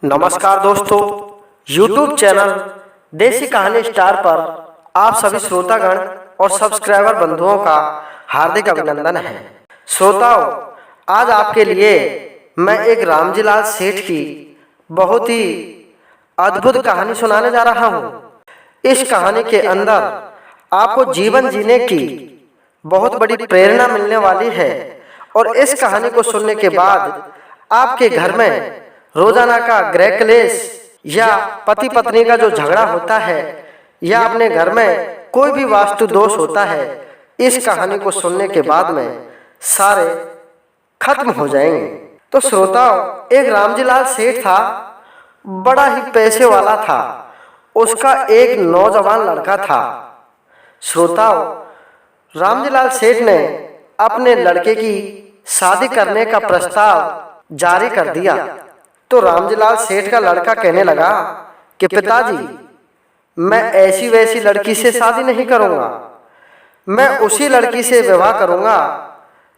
नमस्कार दोस्तों, YouTube channel देसी कहानी स्टार पर आप सभी श्रोतागण और सब्सक्राइबर बंधुओं का हार्दिक अभिनंदन है। श्रोताओं, आज आपके लिए मैं एक रामजीलाल सेठ की बहुत ही अद्भुत कहानी सुनाने जा रहा हूँ। इस कहानी के अंदर आपको जीवन जीने की बहुत बड़ी प्रेरणा मिलने वाली है और इस कहानी को सुनने के बाद आपके घर में रोजाना का गृह क्लेश या पति पत्नी का जो झगड़ा होता है या अपने घर में कोई भी वास्तु दोष होता है, इस कहानी को सुनने के बाद में सारे खत्म हो जाएंगे। तो श्रोताओं, एक रामजीलाल सेठ था, बड़ा ही पैसे वाला था। उसका एक नौजवान लड़का था। श्रोताओं, रामजीलाल सेठ ने अपने लड़के की शादी करने का प्रस्ताव जारी कर दिया। तो रामजीलाल सेठ का लड़का कहने लगा कि पिताजी, मैं ऐसी वैसी लड़की से शादी नहीं करूंगा, मैं उसी लड़की से विवाह करूंगा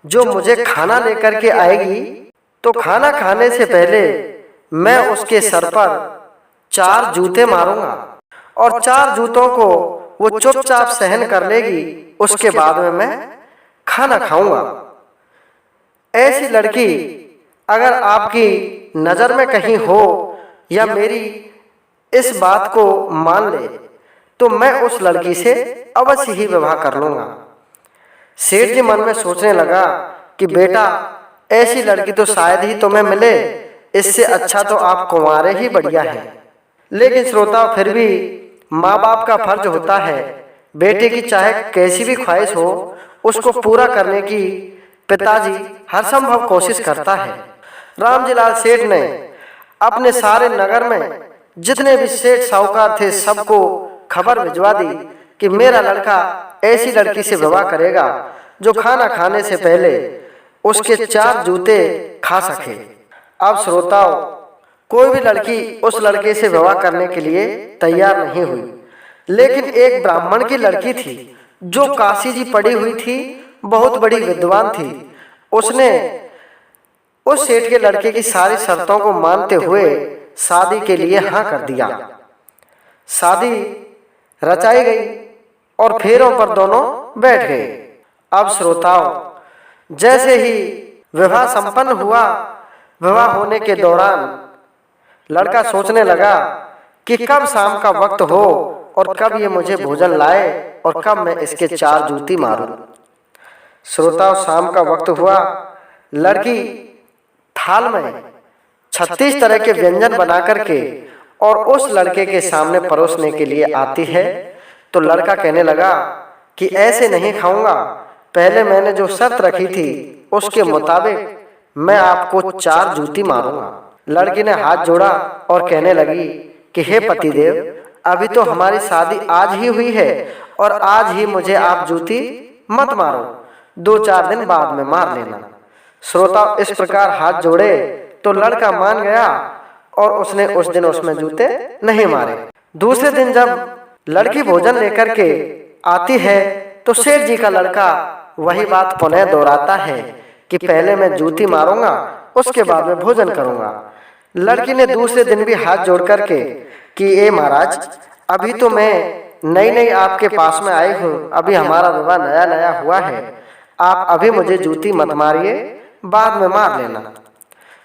जो मुझे खाना लेकर के आएगी। तो खाना खाने से पहले मैं उसके सर पर 4 जूते मारूंगा और 4 जूतों को वो चुपचाप सहन कर लेगी। उसके बाद में मैं खाना खाऊंगा। ऐसी लड़की अगर आपकी नजर में कहीं हो या मेरी इस बात को मान ले तो मैं उस लड़की से अवश्य ही विवाह कर लूंगा। सेठ जी मन में सोचने लगा कि बेटा, ऐसी लड़की तो शायद ही तुम्हें मिले, इससे अच्छा तो आप कुंवारे ही बढ़िया हैं। लेकिन श्रोता, फिर भी माँ बाप का फर्ज होता है बेटे की चाहे कैसी भी ख्वाहिश हो उसको पूरा करने की पिताजी हर संभव कोशिश करता है। रामजीलाल सेठ ने अपने सारे नगर में जितने भी सेठ साहूकार थे सबको खबर भिजवा दी कि मेरा लड़का ऐसी लड़की से विवाह करेगा जो खाना खाने से पहले उसके 4 जूते खा सके। अब श्रोताओं, कोई भी लड़की उस लड़के से विवाह करने के लिए तैयार नहीं हुई, लेकिन एक ब्राह्मण की लड़की थी जो काशी जी पढ़ी हुई थी, बहुत बड़ी विद्वान थी। उसने उस सेठ के लड़के की सारी शर्तों को मानते हुए शादी के लिए हाँ कर दिया। शादी रचाई गई और फेरों पर दोनों बैठ गए। अब श्रोताओं, जैसे ही विवाह संपन्न हुआ, विवाह होने के दौरान लड़का सोचने लगा कि कब शाम का वक्त हो और कब ये मुझे भोजन लाए और कब मैं इसके 4 जूती मारूं। श्रोताओं, शाम का वक्त हुआ। लड़की थाल में 36 तरह के व्यंजन बना करके और उस लड़के के सामने परोसने के लिए आती है। तो लड़का कहने लगा कि ऐसे नहीं खाऊंगा, पहले मैंने जो शर्त रखी थी उसके मुताबिक मैं आपको 4 जूती मारूंगा। लड़की ने हाथ जोड़ा और कहने लगी कि हे पतिदेव, अभी तो हमारी शादी आज ही हुई है और आज ही मुझे आप जूती मत मारो, 2-4 दिन बाद में मार लेना। श्रोता, इस प्रकार हाथ जोड़े तो लड़का मान गया और उसने उस दिन उसमें जूते नहीं मारे। दूसरे दिन जब लड़की भोजन लेकर के आती है तो सेठ जी का लड़का वही बात पुनः दोहराता है कि पहले मैं जूती मारूंगा, उसके बाद में भोजन करूंगा। लड़की ने दूसरे दिन भी हाथ जोड़ करके कि ए महाराज, अभी तो मैं नई नई आपके पास में आई हूँ, अभी हमारा विवाह नया नया हुआ है, आप अभी मुझे जूती मत मारिए, बाद में मार लेना।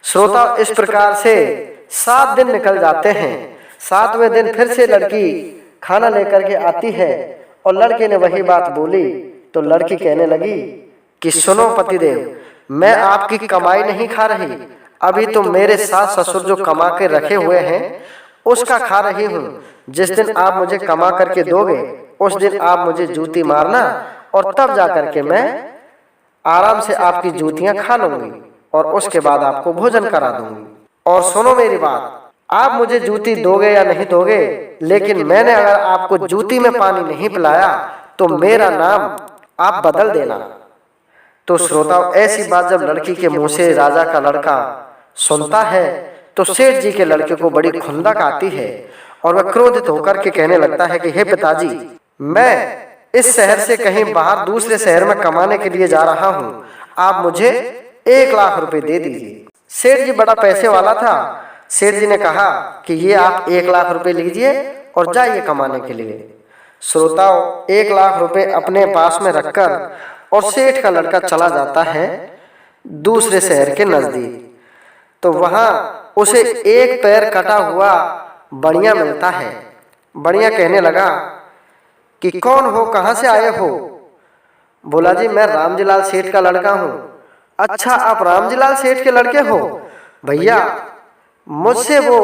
श्रोता, इस प्रकार से 7 दिन निकल जाते हैं। 7वें दिन फिर से लड़की खाना लेकर के आती है और लड़के ने वही बात बोली। तो लड़की कहने लगी कि सुनो पतिदेव, मैं आपकी कमाई नहीं खा रही, अभी तो मेरे सास ससुर जो कमा के रखे हुए हैं उसका खा रही हूँ। जिस दिन आप मुझे कमा करके दोगे उस दिन आप मुझे जूती मारना और तब जा करके मैं आराम से आपकी जूतियां खा लूंगी और उसके बाद आपको भोजन करा दूंगी। और सुनो मेरी बात, आप मुझे जूती दोगे या नहीं दोगे, लेकिन मैंने अगर आपको जूती में पानी नहीं पिलाया तो मेरा नाम आप बदल देना। तो श्रोताओं, ऐसी बात जब लड़की के मुंह से राजा का लड़का सुनता है तो सेठ जी के लड़के को बड़ी खुंदक आती है और वह क्रोधित होकर के कहने लगता है कि हे पिताजी, मैं इस शहर से कहीं बाहर दूसरे शहर में कमाने के लिए जा रहा हूँ, आप मुझे 1 लाख रुपए दे दीजिए। सेठ जी बड़ा पैसे वाला था, सेठ जी ने कहा कि ये आप 1 लाख रुपए लीजिए और जाइए कमाने के लिए। श्रोताओं, 1 लाख रुपए अपने पास में रखकर और सेठ का लड़का चला जाता है दूसरे शहर के नजदीक। तो वहां उसे एक पैर कटा हुआ बढ़िया मिलता है। बढ़िया कहने लगा कि कौन हो, कहां से आए हो? बोला, जी मैं रामजीलाल सेठ का लड़का हूँ। अच्छा, आप रामजीलाल सेठ के लड़के हो? भैया, मुझसे वो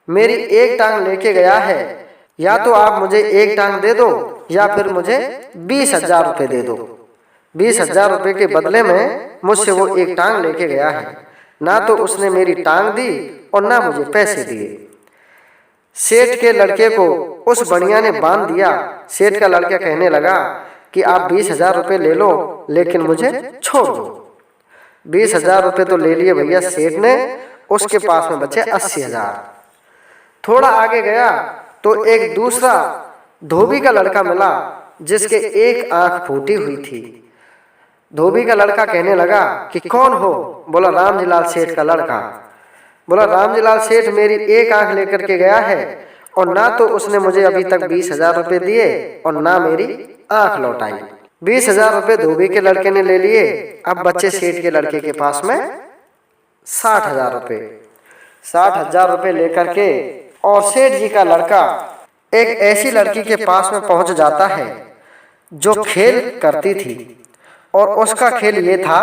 मेरी एक टांग लेके गया है, या तो आप मुझे एक टांग दे दो या फिर मुझे 20,000 रुपये दे दो। 20,000 रुपये के बदले में मुझसे वो एक टांग लेके गया है। ना तो उसने मेरी टांग दी और ना मुझे पैसे दिए। सेठ के लड़के को उस बढ़िया ने बांध दिया। सेठ का लड़का कहने लगा कि आप 20,000 रुपये ले लो, लेकिन मुझे छोड़ दो। 20,000 रुपये तो ले लिए भैया सेठ ने। उसके पास में बचे 80,000। थोड़ा आगे गया तो एक दूसरा धोबी का लड़का मिला जिसके एक आंख फूटी हुई थी। धोबी का लड़का कहने लगा कि कौन हो? बोला, रामजीलाल सेठ का लड़का। बोला, रामजीलाल सेठ मेरी एक आंख लेकर के गया है और ना तो उसने मुझे अभी तक 20,000 रुपये दिए और ना मेरी आंख लौटाई। 20,000 रुपये धोबी के लड़के ने ले लिए। अब बच्चे सेठ के लड़के के पास में 60,000 रुपये। 60,000 रुपये लेकर के और सेठ जी का लड़का एक ऐसी लड़की के पास में पहुंच जाता है जो खेल करती थी। और उसका खेल ये था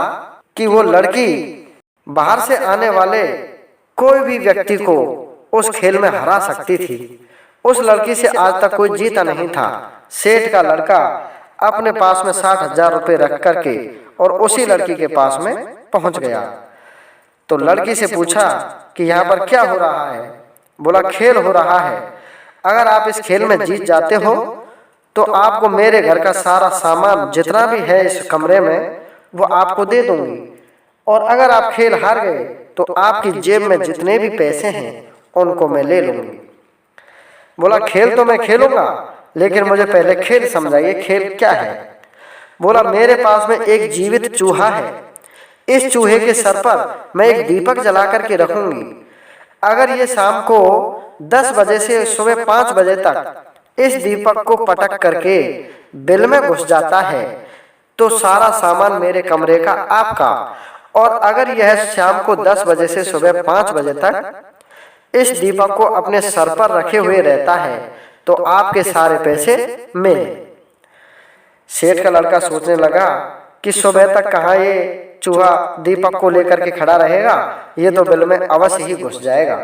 कि वो लड़की बाहर से आने वाले कोई भी व्यक्ति को उस खेल में हरा सकती थी। उस लड़की से आज तक कोई जीता नहीं था। सेठ का लड़का अपने पास में 60,000 रुपये रख करके और उसी लड़की के पास में पहुंच गया। तो लड़की से पूछा कि यहाँ पर क्या हो रहा है? बोला, खेल हो रहा है। अगर आप इस खेल में जीत जाते हो तो आपको मेरे घर का सारा सामान जितना भी है इस कमरे में वो आपको दे दूंगी, और अगर आप खेल हार गए तो आपकी जेब में जितने भी पैसे हैं उनको मैं ले लूंगी। बोला, खेल तो मैं खेलूंगा, लेकिन मुझे पहले खेल समझाइए, खेल क्या है? बोला, मेरे पास में एक जीवित चूहा है। इस चूहे के सर पर मैं एक दीपक जला करके रखूंगी। अगर ये शाम को 10 बजे से सुबह 5 बजे तक इस दीपक को पटक करके बिल में घुस जाता है तो सारा सामान मेरे कमरे का आपका, और अगर यह शाम को 10 बजे से सुबह 5 बजे तक इस दीपक को अपने सर पर रखे हुए रहता है तो आपके सारे पैसे मेरे। सेठ का लड़का सोचने लगा कि सुबह तक कहाँ ये चूहा दीपक को लेकर के खड़ा रहेगा, ये तो बिल में अवश्य ही घुस जाएगा।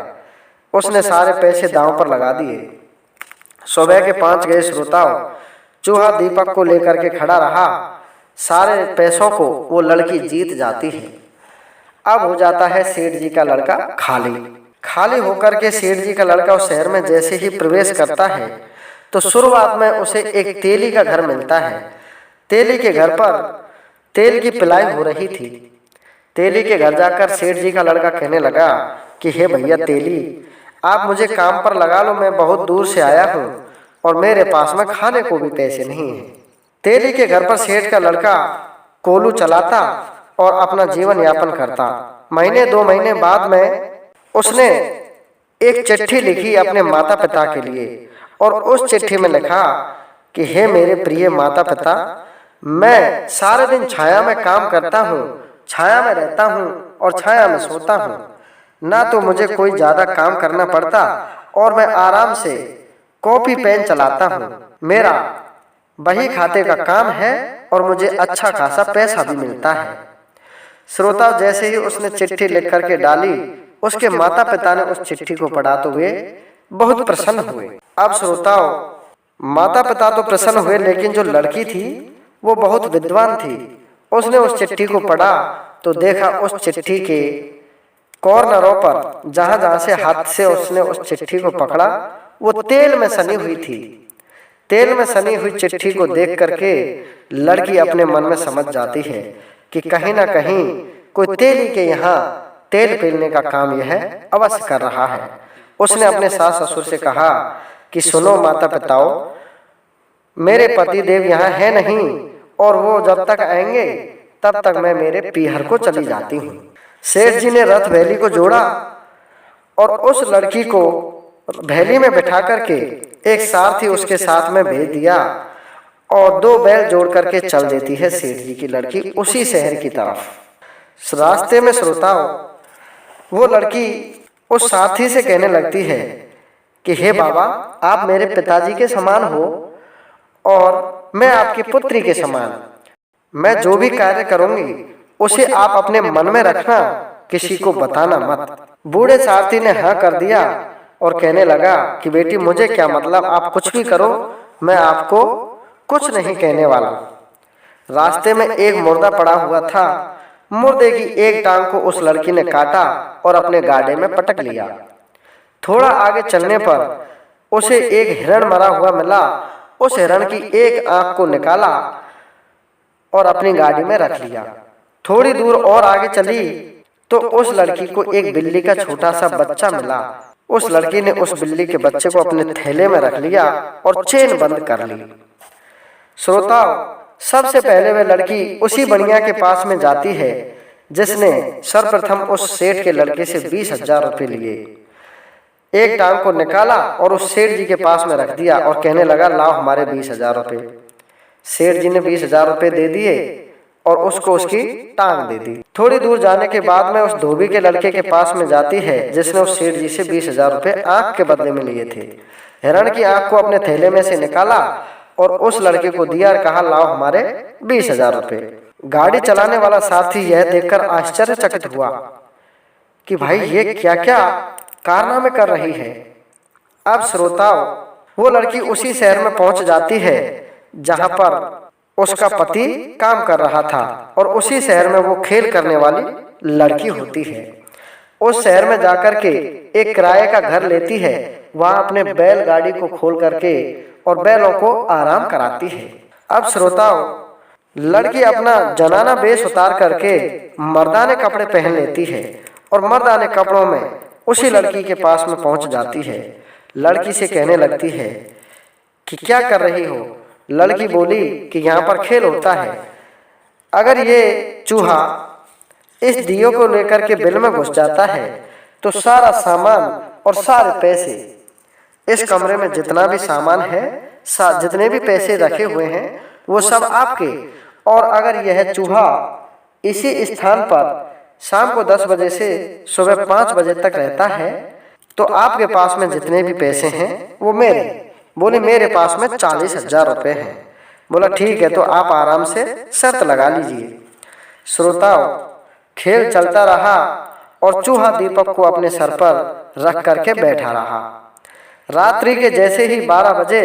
उसने सारे पैसे दांव पर लगा दिए। सुबह के 5 गए श्रोताओं, चूहा दीपक को लेकर के खड़ा रहा। सारे पैसों को वो लड़की जीत जाती है। अब हो जाता है सेठ जी का लड़का खाली होकर के सेठ जी का लड़का उस शहर में जैसे ही प्रवेश करता है तो शुरुआत में उसे एक तेली का घर मिलता है। तेली के घर पर तेल की पिलाई हो रही थी। तेली के घर जाकर सेठ जी का लड़का कहने लगा कि हे भैया तेली, आप मुझे काम पर लगा लो, मैं बहुत दूर से आया हूँ और मेरे पास में खाने को भी पैसे नहीं हैं। तेली के घर पर सेठ का लड़का कोलू चलाता और अपना जीवन यापन करता। महीने 2 महीने बाद में उसने एक चिट्ठी लिखी अपने माता पिता के लिए, और उस चिट्ठी में लिखा कि हे मेरे प्रिय माता पिता, मैं सारे दिन छाया में काम करता हूँ, छाया में रहता हूँ और छाया में सोता हूँ। ना तो मुझे कोई ज़्यादा काम करना पड़ता और मैं आराम से कॉपी पेन चलाता हूँ। मेरा बही खाते का काम है और मुझे अच्छा खासा पैसा भी मिलता है। श्रोता, जैसे ही उसने चिट्ठी लिख करके डाली, उसके माता पिता ने उस चिट्ठी को पढ़ा तो वे बहुत प्रसन्न हुए। अब श्रोताओं, माता पिता तो प्रसन्न हुए, लेकिन जो लड़की थी वो बहुत विद्वान थी। उसने उस चिट्ठी को पढ़ा तो देखा उस चिट्ठी के कॉर्नरों पर जहां जहां से हाथ से उसने उस चिट्ठी को पकड़ा वो तेल में सनी हुई थी। तेल में सनी हुई चिट्ठी को देख करके लड़की अपने मन में समझ जाती है कि कहीं ना कहीं कोई तेली के यहाँ तेल पीलने का काम यह अवश्य कर रहा है। उसने अपने सास ससुर से कहा कि सुनो माता पिताओं, मेरे पति देव यहाँ है नहीं और वो जब तक आएंगे तब तक मैं मेरे पीहर को चली जाती हूँ। सेठ जी ने रथ वैली को जोड़ा और उस लड़की को भैली में बैठा करके एक सारथी उसके साथ में भेज दिया और 2 बैल जोड़ करके चल देती है सेठ जी की लड़की उसी शहर की तरफ। रास्ते में श्रोताओं, वो लड़की उस सारथी से कहने लगती है कि हे बाबा, आप मेरे पिताजी के समान हो और मैं आपकी पुत्री के समान। मैं जो भी कार्य करूंगी उसे आप अपने मन में रखना, किसी को बताना मत। बूढ़े सारथी ने हाँ कर दिया और कहने लगा कि बेटी, मुझे क्या मतलब, आप कुछ भी करो, मैं आपको कुछ नहीं कहने वाला। रास्ते में एक मुर्दा पड़ा हुआ था। मुर्दे की एक टांग को उस लड़की ने काटा और अपने गाड़े में पटक लिया। थोड़ा आगे चलने पर उसे एक हिरण मरा हुआ मिला। उस हिरण की एक आंख को निकाला और अपनी गाड़ी में रख लिया। थोड़ी दूर और आगे चली तो उस लड़की को एक बिल्ली का छोटा सा बच्चा मिला। उस लड़की ने उस बिल्ली के बच्चे को अपने थैले में रख लिया और चेन बंद कर ली। श्रोताओ, सबसे पहले वह लड़की उसी बनिया के पास में जाती है जिसने सर्वप्रथम उस सेठ के लड़के से 20,000 रुपये लिए। एक टांग को निकाला और उस सेठ जी के पास में रख दिया और कहने लगा, लाओ हमारे 20,000 रुपये। सेठ जी ने 20,000 रुपये दे दिए और उसको उसकी टांग दे दी। थोड़ी दूर जाने के बाद में उस धोबी के लड़के के पास में जाती है जिसने उस सेठ जी से 20,000 रुपये आंख के बदले में लिए थे। हिरण की आंख को अपने थैले में से निकाला और उस लड़के को दिया और कहा, लाओ हमारे 20,000 रुपये। गाड़ी चलाने वाला साथी यह देखकर आश्चर्यचकित हुआ कि भाई ये क्या क्या कारनामे कर रही है। अब श्रोताओं, वो लड़की उसी शहर में पहुंच जाती है जहां पर उसका पति काम कर रहा था और उसी शहर में वो खेल करने वाली लड़की होती है। उस शहर में जाकर के एक किराए का घर लेती है। वहां अपने बैलगाड़ी को खोल करके और बैलों को आराम कराती है। अब श्रोताओं, लड़की अपना जनाना वेश उतार करके मर्दाने कपड़े पहन लेती है और मर्दाने कपड़ों में उसी लड़की के पास में पहुंच जाती है। लड़की से कहने लगती है कि क्या कर रही हो। लड़की बोली कि यहाँ पर खेल होता है, अगर ये चूहा इस दियो को लेकर के बिल में घुस जाता है तो सारा सामान और सारे पैसे, इस कमरे में जितना भी सामान है, जितने भी पैसे रखे हुए हैं, वो सब आपके। और अगर यह चूहा इसी स्थान पर शाम को 10 बजे से सुबह 5 बजे तक रहता है तो आपके पास में जितने भी पैसे हैं वो मेरे। बोले मेरे पास में 40,000 रुपये हैं। बोला ठीक है, तो आप आराम से शर्त लगा लीजिए। श्रोताओं, खेल चलता रहा और चूहा दीपक को अपने सर पर रख करके बैठा रहा। रात्रि के जैसे ही 12 बजे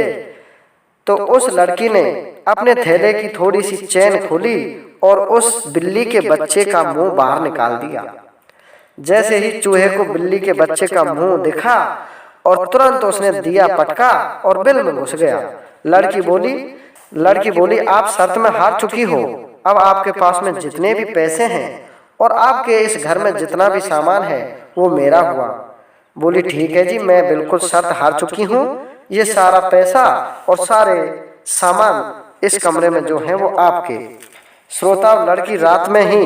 तो उस लड़की ने अपने थैले की थोड़ी सी चेन खोली और उस बिल्ली के बच्चे का मुंह बाहर निकाल दिया। जैसे ही चूहे को बिल्ली के बच्चे का मुंह दिखा और तुरंत उसने दिया पटका और बिल में घुस गया। लड़की बोली आप शर्त में हार चुकी हो। अब आपके पास में जितने भी पैसे हैं और आपके इस घर में जितना भी सामान है वो मेरा हुआ। बोली ठीक है जी, मैं बिल्कुल शर्त हार चुकी हूँ। ये सारा पैसा और सारे सामान इस कमरे में जो है वो आपके। श्रोता, लड़की रात में ही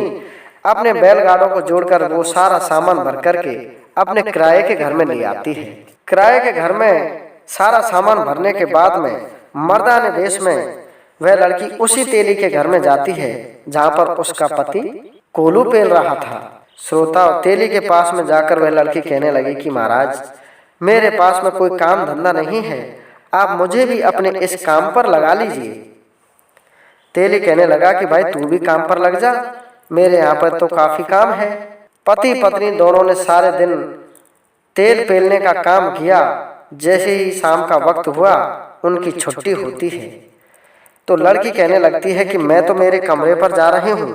अपने बैलगाड़ों को जोड़कर वो सारा सामान भर करके अपने किराए के घर में ले आती है। किराए के घर में सारा सामान भरने के बाद में मर्दाने वेश में वह लड़की उसी तेली के घर में जाती है जहां पर उसका पति कोलू पेल रहा था। श्रोता, तेली के पास में जाकर वह लड़की कहने लगी कि महाराज, मेरे पास में कोई काम धंधा नहीं है, आप मुझे भी अपने इस काम पर लगा लीजिए। तेली कहने लगा कि भाई तू भी काम पर लग जा, मेरे यहाँ पर तो काफी काम है। पति पत्नी दोनों ने सारे दिन तेल पेलने का काम किया। जैसे ही शाम का वक्त हुआ उनकी छुट्टी होती है तो लड़की कहने लगती है कि मैं तो मेरे कमरे पर जा रही हूँ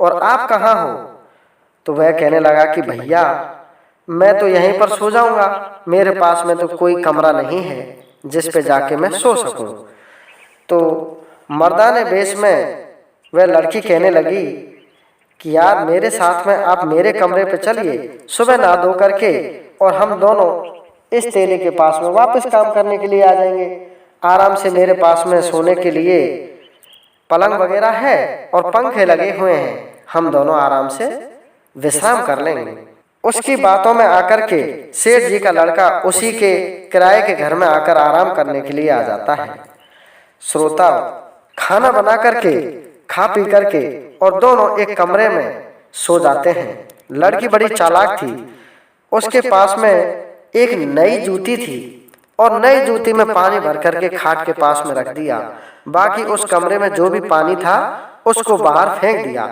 और आप कहाँ हो। तो वह कहने लगा कि भैया मैं तो यहीं पर सो जाऊंगा, मेरे पास में तो कोई कमरा नहीं है जिस पे जाके मैं सो सकूं। तो मर्दाने वेश में वह लड़की कहने लगी कि यार मेरे साथ में आप मेरे कमरे पे चलिए, सुबह नहा धो करके और हम दोनों इस तेली के पास में वापस काम करने के लिए आ जाएंगे। आराम से मेरे पास में सोने के लिए पलंग वगैरह है और पंखे लगे हुए हैं, हम दोनों आराम से विश्राम कर लेंगे। उसकी बातों में आकर के सेठ जी का लड़का उसी के किराए के घर में आकर आराम करने के लिए आ जाता है। श्रोता, खाना बना करके खा पी करके और दोनों एक कमरे में सो जाते हैं। लड़की बड़ी चालाक थी। उसके पास में एक नई जूती थी और नई जूती में पानी भर करके खाट के पास में रख दिया। बाकी उस कमरे में जो भी पानी था उसको बाहर फेंक दिया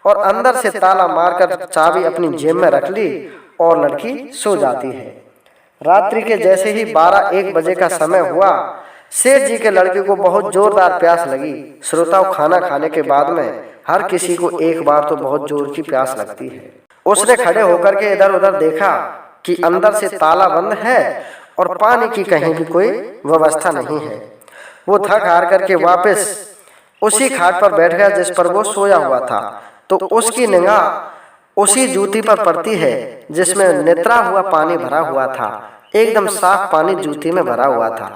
और अंदर से ताला मारकर चाबी अपनी जेब में रख ली और लड़की सो जाती है। रात्रि के जैसे ही 12-1 बजे का समय हुआ, सेठ जी के लड़के को बहुत जोरदार प्यास लगी। श्रोताओं, खाना खाने के बाद में हर किसी को एक बार तो बहुत जोर की प्यास लगती है। उसने खड़े होकर के इधर उधर देखा कि अंदर से ताला बंद है और पानी की कहीं भी कोई व्यवस्था नहीं है। वो थक हार करके वापस उसी खाट पर बैठ गया जिस पर वो सोया हुआ था। तो उसकी निगाह उसी जूती पर पड़ती है जिसमें नितरा हुआ पानी भरा हुआ था। एकदम साफ पानी जूती में भरा हुआ था।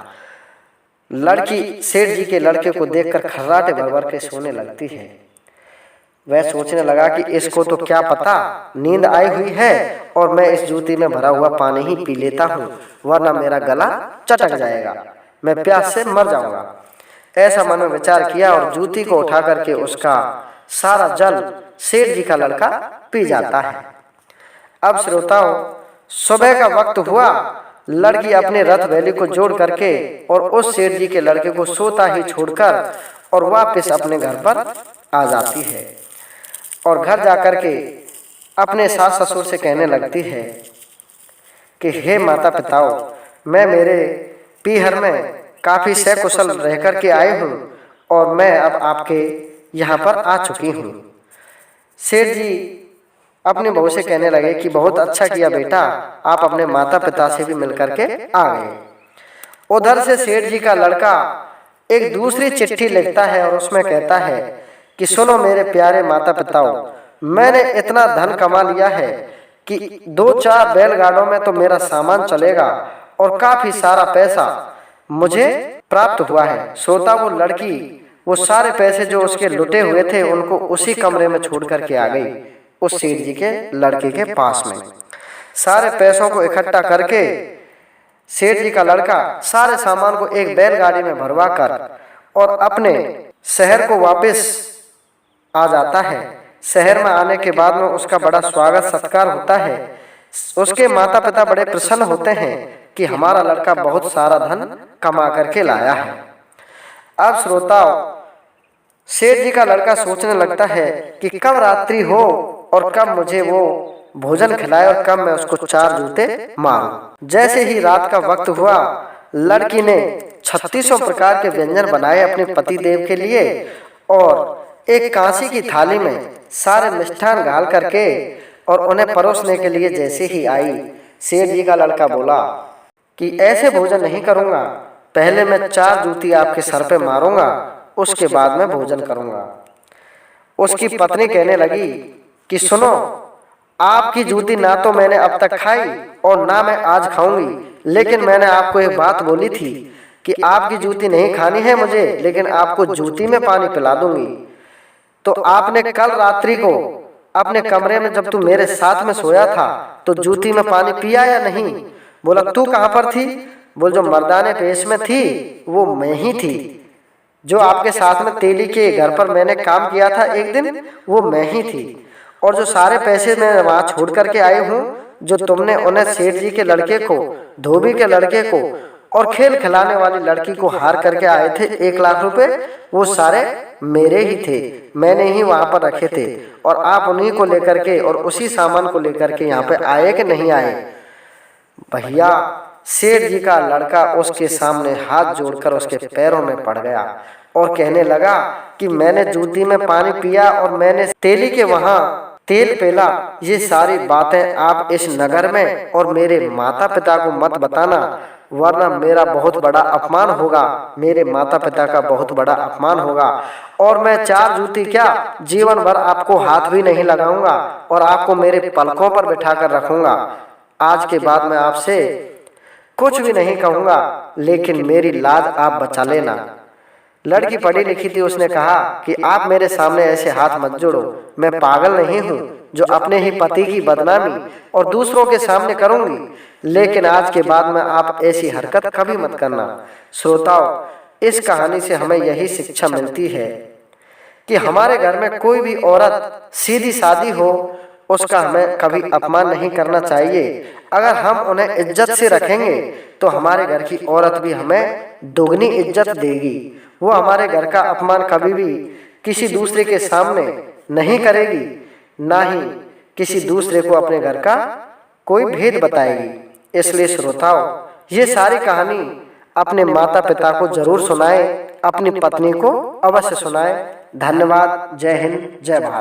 लड़की सेठ जी के लड़के को देखकर खर्राटे भर भर के सोने लगती है। वह सोचने लगा कि इसको तो क्या पता नींद आई हुई है और मैं इस जूती में भरा हुआ पानी ही पी लेता हूँ, वरना मेरा गला चटक जाएगा, मैं प्यास से मर जाऊंगा। ऐसा मन में विचार किया और जूती को उठा करके उसका सारा जल सेठ जी का लड़का पी जाता है। अब श्रोताओं, सुबह का वक्त हुआ। लड़की अपने रथ बैली को जोड़ करके और उस सेठ जी के लड़के को सोता ही छोड़कर और वापस अपने घर पर आ जाती है और घर जाकर के अपने सास ससुर से कहने लगती है कि हे माता पिताओं, मैं मेरे पीहर में काफ़ी सकुशल रह कर के आई हूँ और मैं अब आपके यहाँ पर आ चुकी हूँ। सेठ जी अपनी बहू से कहने लगे कि बहुत अच्छा किया बेटा, आप अपने माता पिता से भी मिलकर के आ गए। उधर से सेठ जी का लड़का एक दूसरी चिट्ठी लिखता है और उसमें कहता है कि सुनो मेरे प्यारे माता पिताओं, मैंने इतना धन कमा लिया है कि 2-4 बैलगाड़ों में तो मेरा सामान चलेगा और काफी सारा पैसा मुझे प्राप्त हुआ है। श्रोता, वो लड़की वो सारे पैसे जो उसके लुटे हुए थे उनको उसी कमरे में छोड़ करके आ गई उस सेठ जी के लड़के के पास में। सारे पैसों को इकट्ठा करके सेठ जी का लड़का सारे सामान को एक बैलगाड़ी में भरवा कर और अपने शहर को वापस आ जाता है। शहर में आने के बाद में उसका बड़ा स्वागत सत्कार होता है। उसके माता पिता बड़े प्रसन्न होते हैं कि हमारा लड़का बहुत सारा धन कमा करके लाया है। अब श्रोताओं, सेठ जी का लड़का सोचने लगता है कि कब रात्रि हो और कब मुझे वो भोजन खिलाए और कब मैं उसको 4 जूते मारूं। जैसे ही रात का वक्त हुआ, लड़की ने 3600 प्रकार के व्यंजन बनाए अपने पति देव के लिए और एक कांसी की थाली में सारे मिष्ठान घाल करके और उन्हें परोसने के लिए जैसे ही आई, सेठ जी का लड़का बोला कि ऐसे भोजन नहीं करूंगा, पहले मैं 4 जूती आपके सर पे मारूंगा, उसके बाद में भोजन करूंगा। उसकी पत्नी कहने लगी कि सुनो, आपकी जूती ना तो मैंने अब तक खाई और ना मैं आज खाऊंगी, लेकिन मैंने आपको एक बात बोली थी कि आपकी जूती नहीं खानी है मुझे, लेकिन आपको जूती में पानी पिला दूंगी। तो आपने कल रात्रि को अपने कमरे में जब तू मेरे साथ में सोया था तो जूती में पानी पिया या नहीं? बोला तू कहाँ पर थी? बोल जो मर्दाने पेश में थी वो मैं ही थी। जो आपके साथ में तेली के घर पर मैंने काम किया था एक दिन, वो मैं ही थी। और जो सारे पैसे मैं वहाँ छोड़ करके आई हूँ, जो तुमने उन्हें सेठ जी के लड़के को, धोबी के लड़के को और खेल खिलाने वाली लड़की को हार करके आए थे 1 लाख रुपए, वो सारे मेरे ही थे, मैंने ही वहाँ पर रखे थे और आप उन्हीं को लेकर के और उसी सामान को लेकर के यहाँ पे आए कि नहीं आए? भैया, सेठ जी का लड़का उसके सामने हाथ जोड़कर उसके पैरों में पड़ गया और कहने लगा कि मैंने जूती में पानी पिया और मैंने तेली के वहाँ तेल पेला, ये सारी बातें आप इस नगर में और मेरे माता पिता को मत बताना, वरना मेरा बहुत बड़ा अपमान होगा, मेरे माता पिता का बहुत बड़ा अपमान होगा और मैं 4 जूती क्या जीवन भर आपको हाथ भी नहीं लगाऊंगा और आपको मेरे पलकों पर बिठा कर रखूंगा। आज के बाद मैं आपसे कुछ भी नहीं कहूंगा, लेकिन मेरी लाज आप बचा लेना। लड़की पढ़ी लिखी थी, उसने कहा कि आप मेरे सामने ऐसे हाथ मत जोड़ो, मैं पागल नहीं हूँ जो अपने ही पति की बदनामी और दूसरों के सामने करूंगी, लेकिन आज के बाद में आप ऐसी हरकत कभी मत करना। श्रोताओं, इस कहानी से हमें यही शिक्षा मिलती है कि हमारे घर में कोई भी औरत सीधी सादी हो, उसका हमें कभी अपमान नहीं करना चाहिए। अगर हम उन्हें इज्जत से रखेंगे तो हमारे घर की औरत भी हमें दोगुनी इज्जत देगी। वो हमारे घर का अपमान कभी भी किसी दूसरे के सामने नहीं करेगी, ना ही किसी दूसरे को अपने घर का कोई भेद बताएगी। इसलिए श्रोताओं, ये सारी कहानी अपने माता पिता को जरूर सुनाएं, अपनी पत्नी को अवश्य सुनाएं। धन्यवाद। जय हिंद, जय भारत।